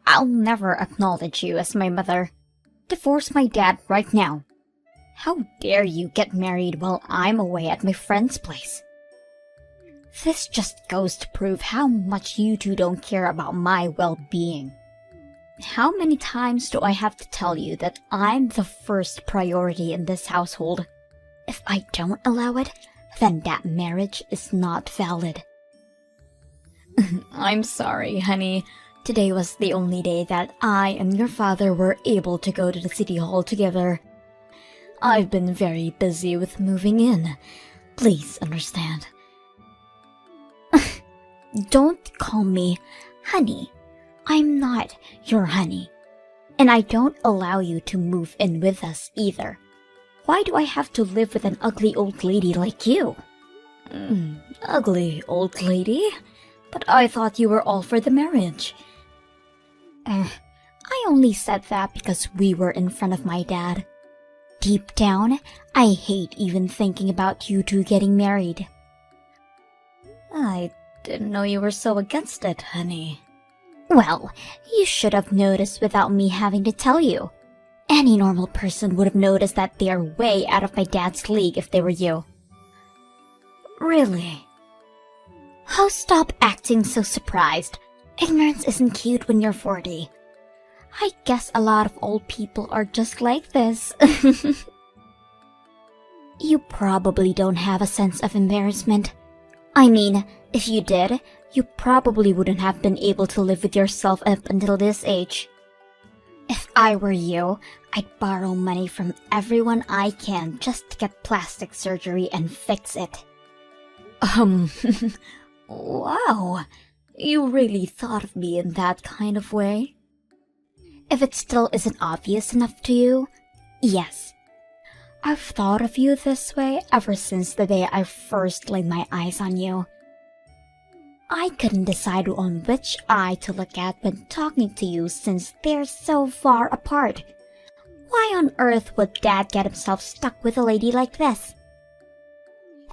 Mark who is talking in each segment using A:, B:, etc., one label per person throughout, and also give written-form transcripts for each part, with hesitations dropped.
A: I'll never acknowledge you as my mother. Divorce my dad right now. How dare you get married while I'm away at my friend's place? This just goes to prove how much you two don't care about my well-being. How many times do I have to tell you that I'm the first priority in this household? If I don't allow it, then that marriage is not valid. I'm sorry, honey. Today was the only day that I and your father were able to go to the city hall together. I've been very busy with moving in. Please understand. Don't call me honey. I'm not your honey. And I don't allow you to move in with us either. Why do I have to live with an ugly old lady like you? Ugly old lady? But I thought you were all for the marriage. I only said that because we were in front of my dad. Deep down, I hate even thinking about you two getting married. I didn't know you were so against it, honey. Well, you should have noticed without me having to tell you. Any normal person would have noticed that they are way out of my dad's league if they were you. Really? Oh, stop acting so surprised. Ignorance isn't cute when you're 40. I guess a lot of old people are just like this. You probably don't have a sense of embarrassment. I mean, if you did, you probably wouldn't have been able to live with yourself up until this age. If I were you, I'd borrow money from everyone I can just to get plastic surgery and fix it. Wow. You really thought of me in that kind of way? If it still isn't obvious enough to you, yes. I've thought of you this way ever since the day I first laid my eyes on you. I couldn't decide on which eye to look at when talking to you since they're so far apart. Why on earth would Dad get himself stuck with a lady like this?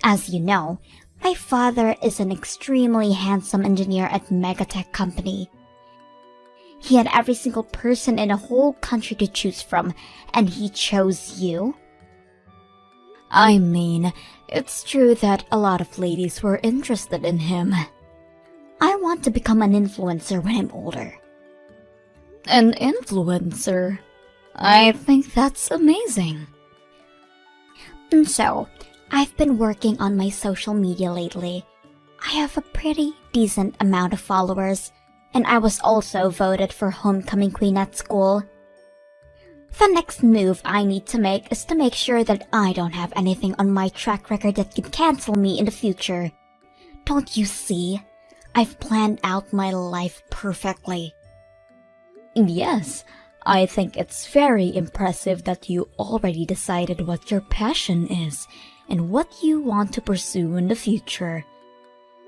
A: As you know, my father is an extremely handsome engineer at Megatech Company. He had every single person in a whole country to choose from, and he chose you? I mean, it's true that a lot of ladies were interested in him. I want to become an influencer when I'm older. An influencer? I think that's amazing. And so, I've been working on my social media lately. I have a pretty decent amount of followers, and I was also voted for homecoming queen at school. The next move I need to make is to make sure that I don't have anything on my track record that could cancel me in the future. Don't you see? I've planned out my life perfectly. Yes, I think it's very impressive that you already decided what your passion is and what you want to pursue in the future.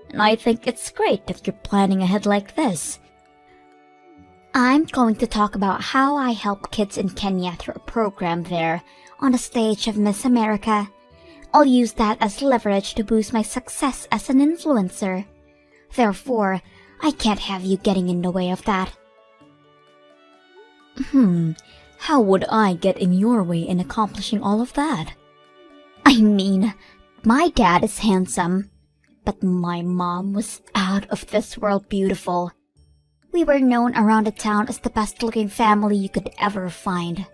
A: And I think it's great that you're planning ahead like this. I'm going to talk about how I help kids in Kenya through a program there on the stage of Miss America. I'll use that as leverage to boost my success as an influencer. Therefore, I can't have you getting in the way of that. How would I get in your way in accomplishing all of that? I mean, my dad is handsome, but my mom was out of this world beautiful. We were known around the town as the best-looking family you could ever find.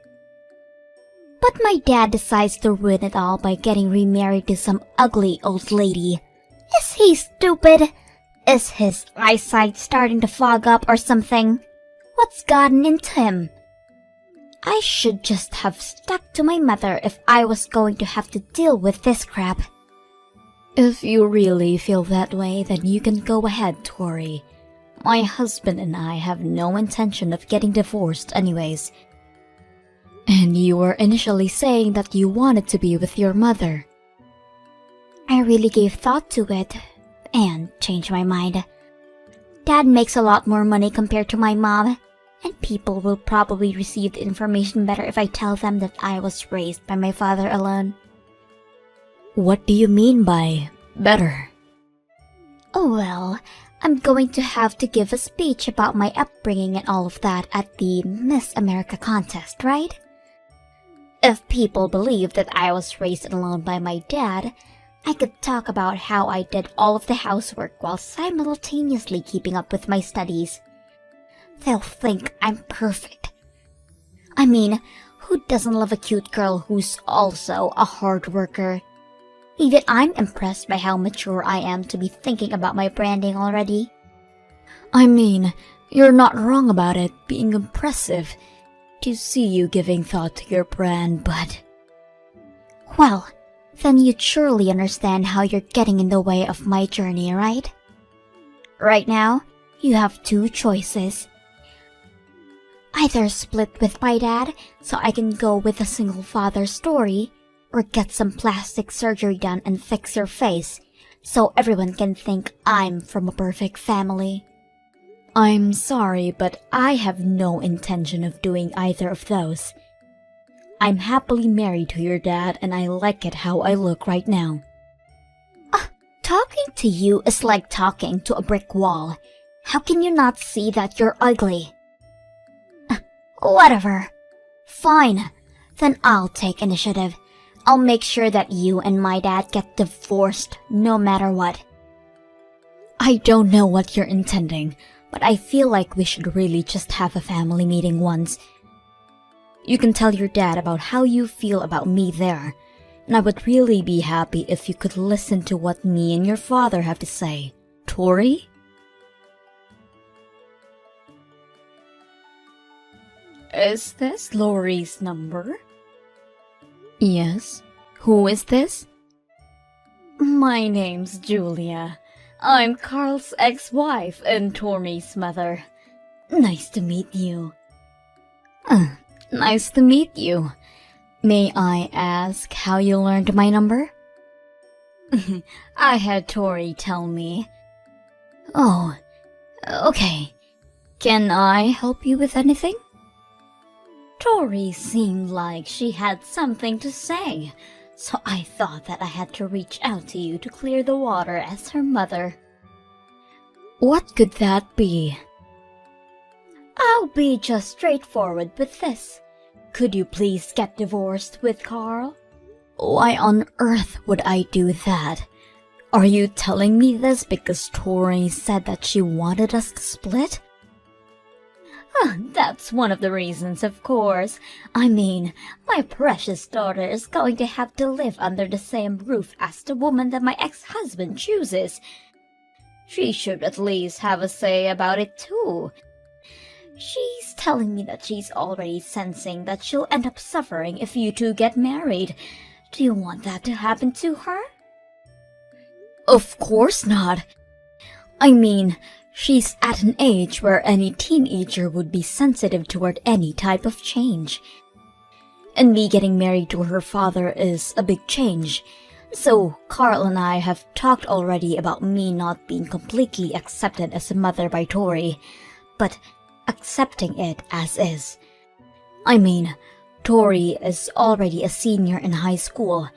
A: But my dad decides to ruin it all by getting remarried to some ugly old lady. Is he stupid? Is his eyesight starting to fog up or something? What's gotten into him? I should just have stuck to my mother if I was going to have to deal with this crap. If you really feel that way, then you can go ahead, Tori. My husband and I have no intention of getting divorced anyways. And you were initially saying that you wanted to be with your mother. I really gave thought to it, and changed my mind. Dad makes a lot more money compared to my mom, and people will probably receive the information better if I tell them that I was raised by my father alone. What do you mean by better? Oh well, I'm going to have to give a speech about my upbringing and all of that at the Miss America contest, right? If people believe that I was raised alone by my dad, I could talk about how I did all of the housework while simultaneously keeping up with my studies. They'll think I'm perfect. I mean, who doesn't love a cute girl who's also a hard worker? Even I'm impressed by how mature I am to be thinking about my branding already.
B: I mean, you're not wrong about it being impressive to see you giving thought to your brand, but...
A: Well, then you'd surely understand how you're getting in the way of my journey, right? Right now, you have two choices. Either split with my dad so I can go with a single father story, or get some plastic surgery done and fix your face so everyone can think I'm from a perfect family.
B: I'm sorry, but I have no intention of doing either of those. I'm happily married to your dad and I like it how I look right now.
A: Talking to you is like talking to a brick wall. How can you not see that you're ugly? Whatever. Fine. Then I'll take initiative. I'll make sure that you and my dad get divorced no matter what.
B: I don't know what you're intending, but I feel like we should really just have a family meeting once. You can tell your dad about how you feel about me there, and I would really be happy if you could listen to what me and your father have to say. Tori?
C: Is this Lori's number?
B: Yes. Who is this?
C: My name's Julia. I'm Carl's ex-wife and Tori's mother. Nice to meet you.
B: Nice to meet you. May I ask how you learned my number?
C: I had Tori tell me.
B: Oh, okay. Can I help you with anything?
C: Tori seemed like she had something to say, so I thought that I had to reach out to you to clear the water as her mother.
B: What could that be?
C: I'll be just straightforward with this. Could you please get divorced with Carl?
B: Why on earth would I do that? Are you telling me this because Tori said that she wanted us to split?
C: That's one of the reasons, of course. I mean, my precious daughter is going to have to live under the same roof as the woman that my ex-husband chooses. She should at least have a say about it too. She's telling me that she's already sensing that she'll end up suffering if you two get married. Do you want that to happen to her?
B: Of course not. I mean, she's at an age where any teenager would be sensitive toward any type of change. And me getting married to her father is a big change. So, Carl and I have talked already about me not being completely accepted as a mother by Tori, but accepting it as is. I mean, Tori is already a senior in high school.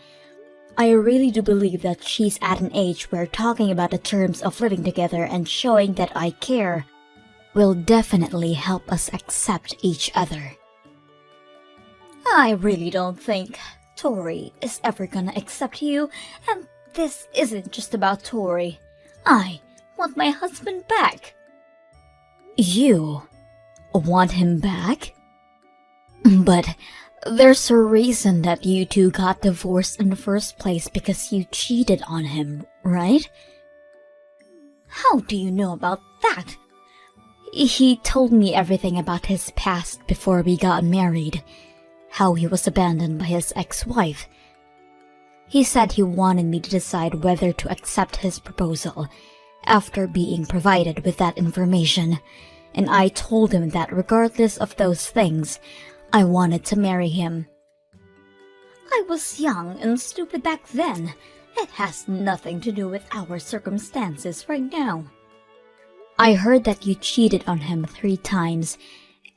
B: I really do believe that she's at an age where talking about the terms of living together and showing that I care will definitely help us accept each other.
C: I really don't think Tori is ever gonna accept you, and this isn't just about Tori. I want my husband back.
B: You want him back? But there's a reason that you two got divorced in the first place because you cheated on him, right?
C: How do you know about that?
B: He told me everything about his past before we got married. How he was abandoned by his ex-wife. He said he wanted me to decide whether to accept his proposal after being provided with that information, and I told him that regardless of those things, I wanted to marry him.
C: I was young and stupid back then. It has nothing to do with our circumstances right now.
B: I heard that you cheated on him 3 times,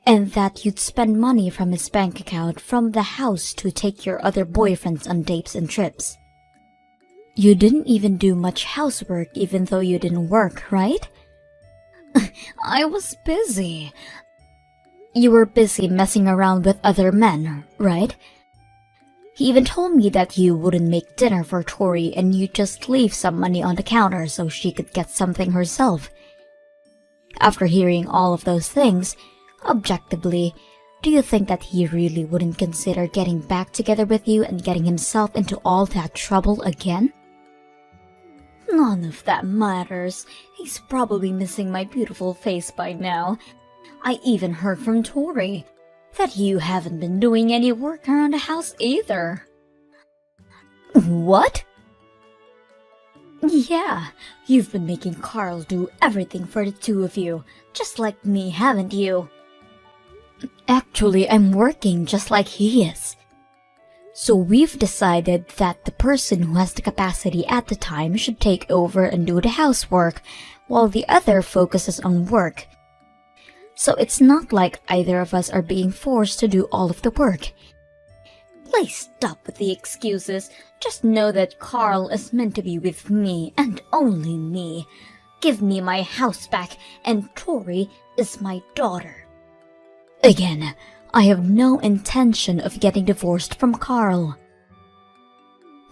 B: and that you'd spend money from his bank account from the house to take your other boyfriends on dates and trips. You didn't even do much housework even though you didn't work, right? I was busy. You were busy messing around with other men, right? He even told me that you wouldn't make dinner for Tori and you'd just leave some money on the counter so she could get something herself. After hearing all of those things, objectively, do you think that he really wouldn't consider getting back together with you and getting himself into all that trouble again? None of that matters. He's probably missing my beautiful face by now. I even heard from Tori that you haven't been doing any work around the house either. What? Yeah, you've been making Carl do everything for the two of you, just like me, haven't you? Actually, I'm working just like he is. So we've decided that the person who has the capacity at the time should take over and do the housework, while the other focuses on work. So it's not like either of us are being forced to do all of the work. Please stop with the excuses. Just know that Carl is meant to be with me and only me. Give me my house back, and Tori is my daughter. Again, I have no intention of getting divorced from Carl.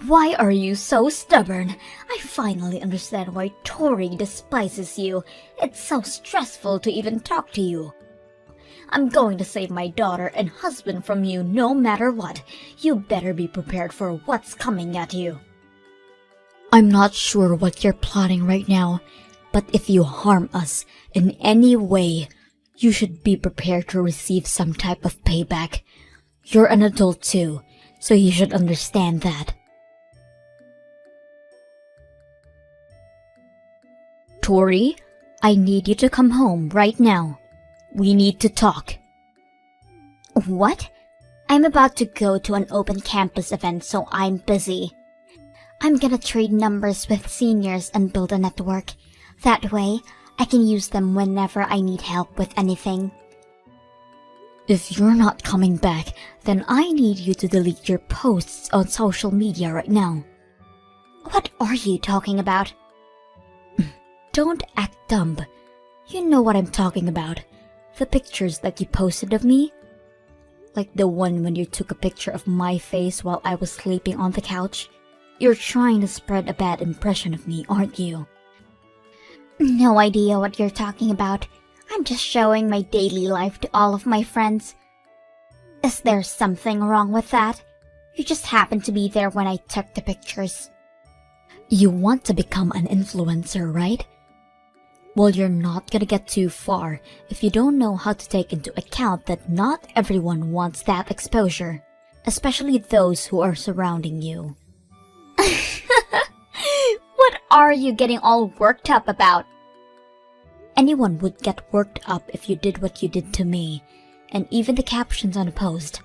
B: Why are you so stubborn? I finally understand why Tori despises you. It's so stressful to even talk to you. I'm going to save my daughter and husband from you no matter what. You better be prepared for what's coming at you. I'm not sure what you're plotting right now, but if you harm us in any way, you should be prepared to receive some type of payback. You're an adult too, so you should understand that. Tori, I need you to come home right now. We need to talk.
A: What? I'm about to go to an open campus event, so I'm busy. I'm gonna trade numbers with seniors and build a network. That way, I can use them whenever I need help with anything.
B: If you're not coming back, then I need you to delete your posts on social media right now.
A: What are you talking about?
B: Don't act dumb. You know what I'm talking about. The pictures that you posted of me? Like the one when you took a picture of my face while I was sleeping on the couch? You're trying to spread a bad impression of me, aren't you?
A: No idea what you're talking about. I'm just showing my daily life to all of my friends. Is there something wrong with that? You just happened to be there when I took the pictures.
B: You want to become an influencer, right? Well, you're not gonna get too far if you don't know how to take into account that not everyone wants that exposure, especially those who are surrounding you.
A: What are you getting all worked up about?
B: Anyone would get worked up if you did what you did to me, and even the captions on a post.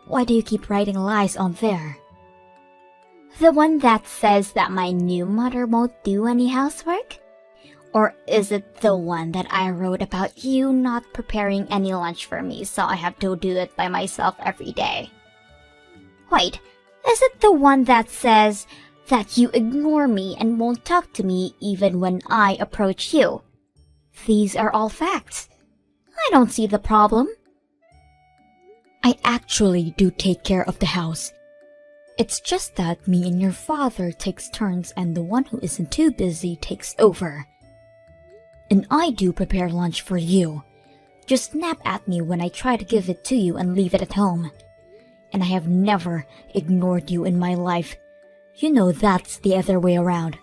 B: Why do you keep writing lies on there?
A: The one that says that my new mother won't do any housework? Or is it the one that I wrote about you not preparing any lunch for me, so I have to do it by myself every day? Wait, is it the one that says that you ignore me and won't talk to me even when I approach you? These are all facts. I don't see the problem.
B: I actually do take care of the house. It's just that me and your father takes turns and the one who isn't too busy takes over. And I do prepare lunch for you. Just snap at me when I try to give it to you and leave it at home. And I have never ignored you in my life. You know that's the other way around.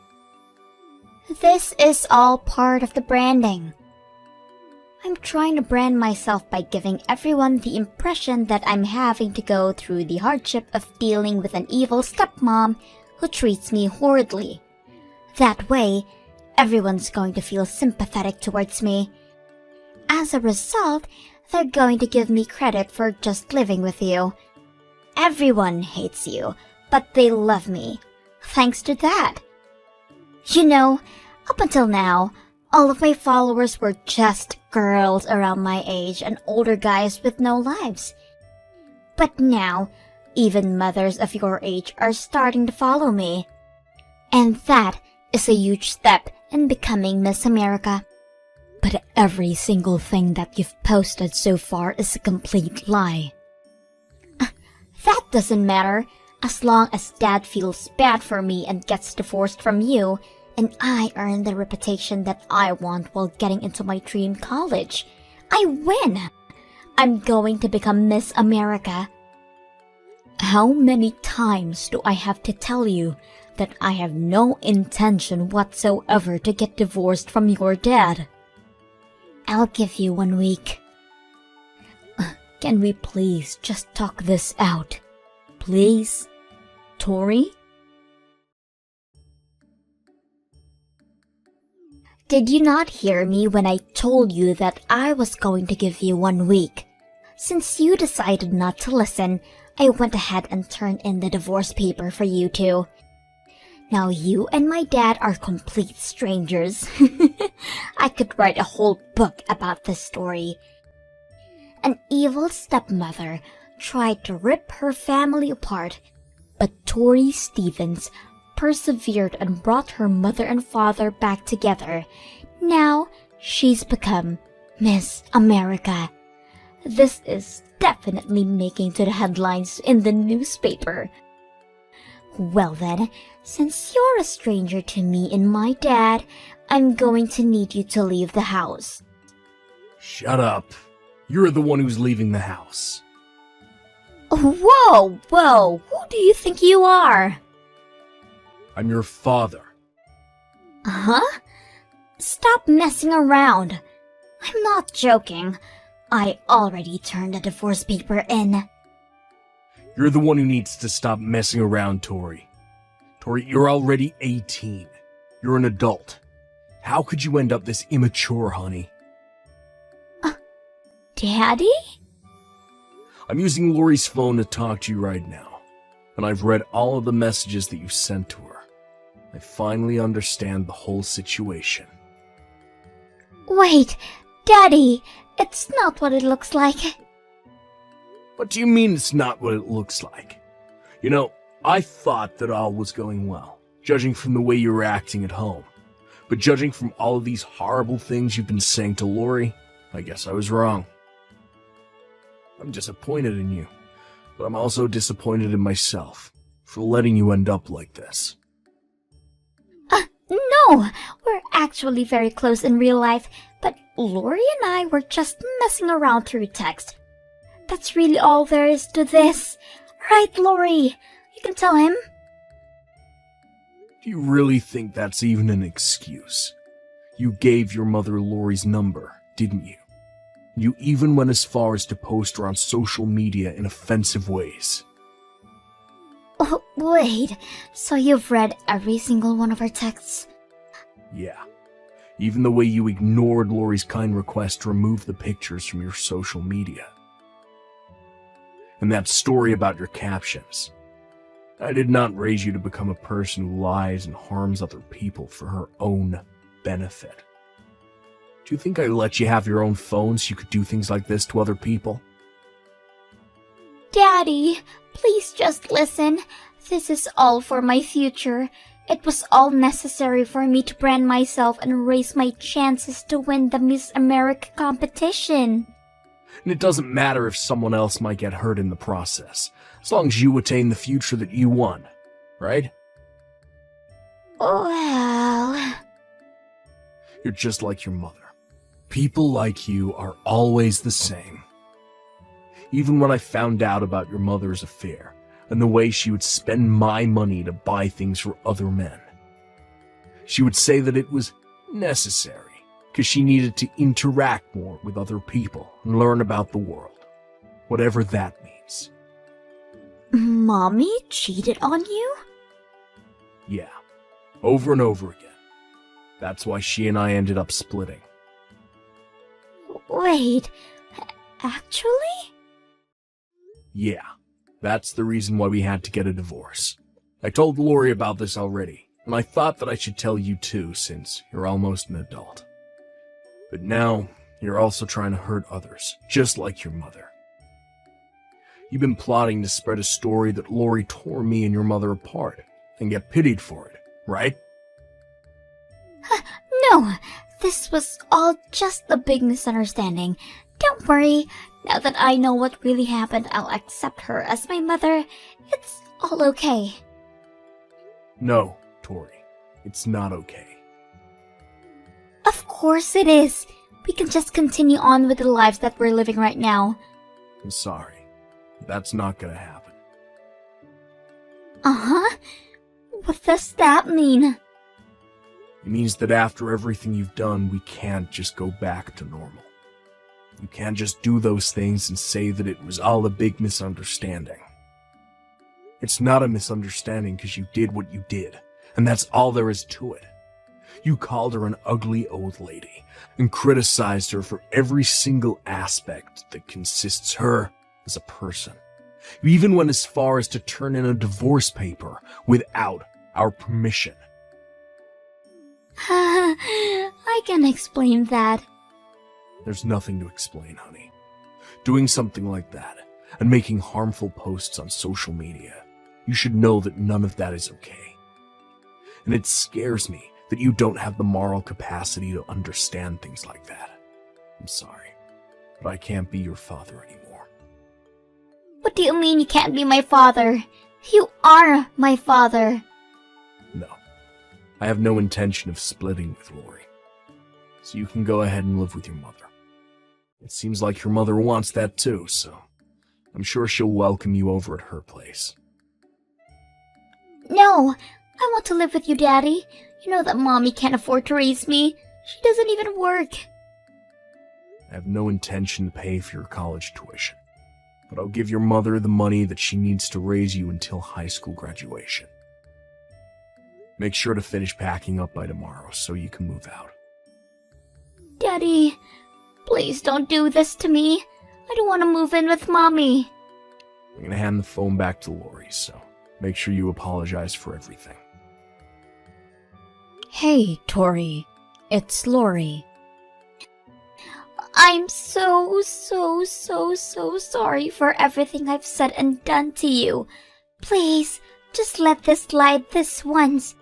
A: This is all part of the branding. I'm trying to brand myself by giving everyone the impression that I'm having to go through the hardship of dealing with an evil stepmom who treats me horridly. That way, everyone's going to feel sympathetic towards me. As a result, they're going to give me credit for just living with you. Everyone hates you, but they love me. Thanks to that. You know, up until now, all of my followers were just girls around my age and older guys with no lives. But now, even mothers of your age are starting to follow me. And that is a huge step in becoming Miss America.
B: But every single thing that you've posted so far is a complete lie.
A: That doesn't matter. As long as Dad feels bad for me and gets divorced from you, and I earn the reputation that I want while getting into my dream college, I win. I'm going to become Miss America.
B: How many times do I have to tell you that I have no intention whatsoever to get divorced from your dad?
A: I'll give you 1 week.
B: Can we please just talk this out? Please? Tori?
A: Did you not hear me when I told you that I was going to give you 1 week? Since you decided not to listen, I went ahead and turned in the divorce paper for you two. Now you and my dad are complete strangers. I could write a whole book about this story. An evil stepmother tried to rip her family apart,
B: but Tori Stevens persevered and brought her mother and father back together.
A: Now she's become Miss America.
B: This is definitely making to the headlines in the newspaper.
A: Well then, since you're a stranger to me and my dad, I'm going to need you to leave the house.
D: Shut up. You're the one who's leaving the house.
A: Whoa, who do you think you are?
D: I'm your father.
A: Huh? Stop messing around. I'm not joking. I already turned the divorce paper in.
D: You're the one who needs to stop messing around, Tori. Tori, you're already 18. You're an adult. How could you end up this immature, honey?
A: Daddy?
D: I'm using Lori's phone to talk to you right now, and I've read all of the messages that you sent to her. I finally understand the whole situation.
A: Wait, Daddy, it's not what it looks like.
D: What do you mean it's not what it looks like? You know, I thought that all was going well, judging from the way you were acting at home. But judging from all of these horrible things you've been saying to Lori, I guess I was wrong. I'm disappointed in you, but I'm also disappointed in myself for letting you end up like this.
A: No, we're actually very close in real life, but Lori and I were just messing around through text. That's really all there is to this. Right, Lori? You can tell him.
D: Do you really think that's even an excuse? You gave your mother Lori's number, didn't you? You even went as far as to post her on social media in offensive ways.
A: Oh, wait, so you've read every single one of our texts?
D: Yeah. Even the way you ignored Lori's kind request to remove the pictures from your social media. And that story about your captions. I did not raise you to become a person who lies and harms other people for her own benefit. Do you think I let you have your own phone so you could do things like this to other people?
A: Daddy, please just listen. This is all for my future. It was all necessary for me to brand myself and raise my chances to win the Miss America competition.
D: And it doesn't matter if someone else might get hurt in the process, as long as you attain the future that you want, right?
A: Well...
D: You're just like your mother. People like you are always the same. Even when I found out about your mother's affair, and the way she would spend my money to buy things for other men, she would say that it was necessary, because she needed to interact more with other people and learn about the world, whatever that means.
A: Mommy cheated on you?
D: Yeah, over and over again. That's why she and I ended up splitting.
A: Wait, actually?
D: Yeah, that's the reason why we had to get a divorce. I told Lori about this already, and I thought that I should tell you too, since you're almost an adult. But now, you're also trying to hurt others, just like your mother. You've been plotting to spread a story that Lori tore me and your mother apart, and get pitied for it, right?
A: No, This was all just a big misunderstanding. Don't worry. Now that I know what really happened, I'll accept her as my mother. It's all okay.
D: No, Tori. It's not okay.
A: Of course it is. We can just continue on with the lives that we're living right now.
D: I'm sorry. That's not gonna happen.
A: Uh-huh. What does that mean?
D: It means that after everything you've done, we can't just go back to normal. You can't just do those things and say that it was all a big misunderstanding. It's not a misunderstanding because you did what you did, and that's all there is to it. You called her an ugly old lady and criticized her for every single aspect that consists her as a person. You even went as far as to turn in a divorce paper without our permission.
A: I can explain that.
D: There's nothing to explain, honey. Doing something like that and making harmful posts on social media, you should know that none of that is okay. And it scares me that you don't have the moral capacity to understand things like that. I'm sorry, but I can't be your father anymore.
A: What do you mean you can't be my father? You are my father.
D: No, I have no intention of splitting with Lori. So you can go ahead and live with your mother. It seems like your mother wants that too, so I'm sure she'll welcome you over at her place.
A: No, I want to live with you, Daddy. You know that Mommy can't afford to raise me. She doesn't even work.
D: I have no intention to pay for your college tuition, but I'll give your mother the money that she needs to raise you until high school graduation. Make sure to finish packing up by tomorrow so you can move out.
A: Daddy, please don't do this to me. I don't want to move in with Mommy.
D: I'm gonna hand the phone back to Lori, so make sure you apologize for everything.
B: Hey, Tori. It's Lori.
A: I'm so sorry for everything I've said and done to you. Please, just let this slide this once.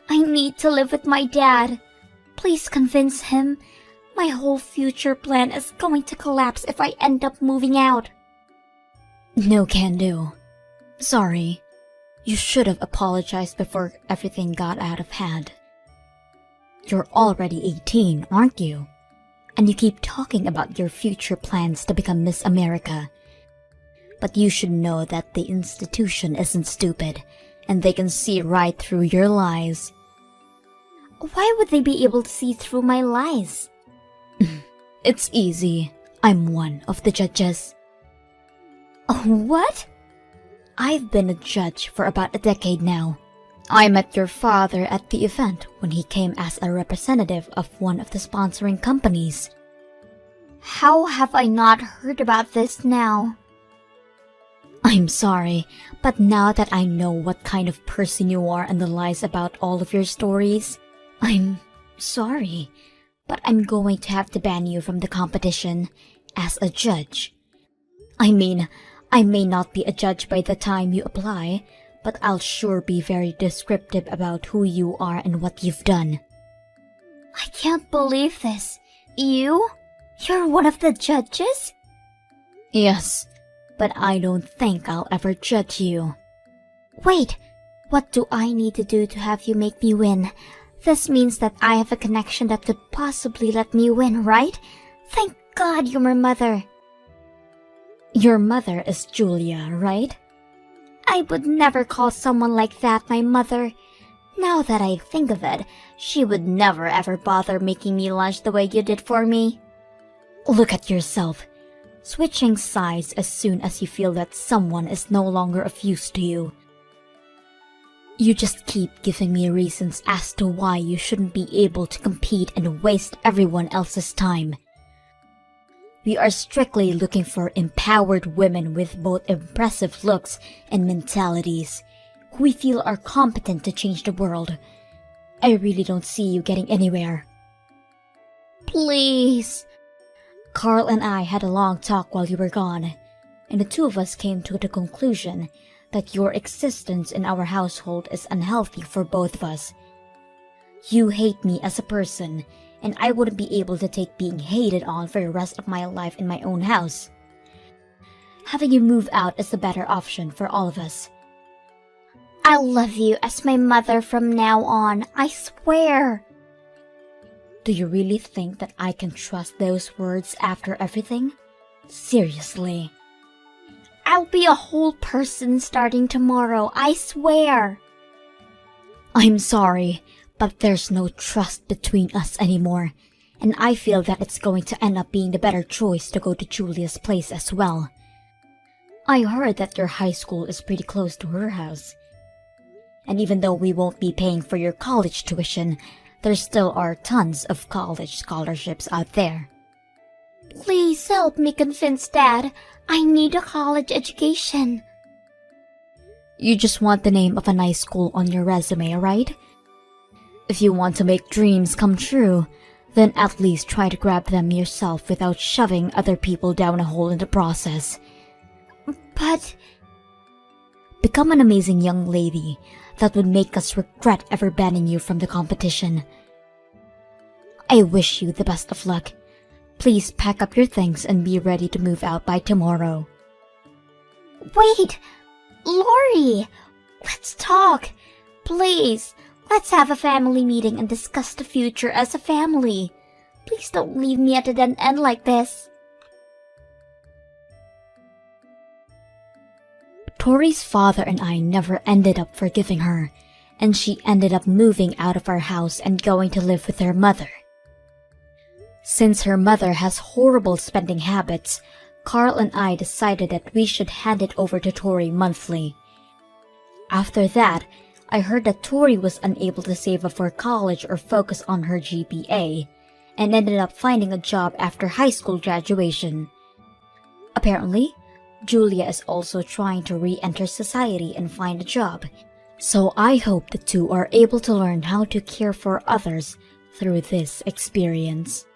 A: I need to live with my dad. Please convince him. My whole future plan is going to collapse if I end up moving out.
B: No can do. Sorry. You should have apologized before everything got out of hand. You're already 18, aren't you? And you keep talking about your future plans to become Miss America. But you should know that the institution isn't stupid, and they can see right through your lies.
A: Why would they be able to see through my lies?
B: It's easy. I'm one of the judges.
A: What?
B: I've been a judge for about a decade now. I met your father at the event when he came as a representative of one of the sponsoring companies.
A: How have I not heard about this now?
B: I'm sorry, but now that I know what kind of person you are and the lies about all of your stories, I'm sorry, but I'm going to have to ban you from the competition as a judge. I mean, I may not be a judge by the time you apply, but I'll sure be very descriptive about who you are and what you've done.
A: I can't believe this. You're one of the judges?
B: Yes, but I don't think I'll ever judge you.
A: Wait, what do I need to do to have you make me win? This means that I have a connection that could possibly let me win, right? Thank God you're my mother.
B: Your mother is Julia, right?
A: I would never call someone like that my mother. Now that I think of it, she would never ever bother making me lunch the way you did for me.
B: Look at yourself, switching sides as soon as you feel that someone is no longer of use to you. You just keep giving me reasons as to why you shouldn't be able to compete and waste everyone else's time. We are strictly looking for empowered women with both impressive looks and mentalities, who we feel are competent to change the world. I really don't see you getting anywhere.
A: Please.
B: Carl and I had a long talk while you were gone, and the two of us came to the conclusion that your existence in our household is unhealthy for both of us. You hate me as a person, and I wouldn't be able to take being hated on for the rest of my life in my own house. Having you move out is the better option for all of us.
A: I'll love you as my mother from now on, I swear.
B: Do you really think that I can trust those words after everything? Seriously.
A: I'll be a whole person starting tomorrow, I swear.
B: I'm sorry, but there's no trust between us anymore, and I feel that it's going to end up being the better choice to go to Julia's place as well. I heard that your high school is pretty close to her house. And even though we won't be paying for your college tuition, there still are tons of college scholarships out there.
A: Please help me convince Dad. I need a college education.
B: You just want the name of a nice school on your resume, right? If you want to make dreams come true, then at least try to grab them yourself without shoving other people down a hole in the process.
A: But...
B: Become an amazing young lady that would make us regret ever banning you from the competition. I wish you the best of luck. Please pack up your things and be ready to move out by tomorrow.
A: Wait! Lori! Let's talk! Please, let's have a family meeting and discuss the future as a family. Please don't leave me at a dead end like this.
B: Tori's father and I never ended up forgiving her, and she ended up moving out of our house and going to live with her mother. Since her mother has horrible spending habits, Carl and I decided that we should hand it over to Tori monthly. After that, I heard that Tori was unable to save up for college or focus on her GPA, and ended up finding a job after high school graduation. Apparently, Julia is also trying to re-enter society and find a job, so I hope the two are able to learn how to care for others through this experience.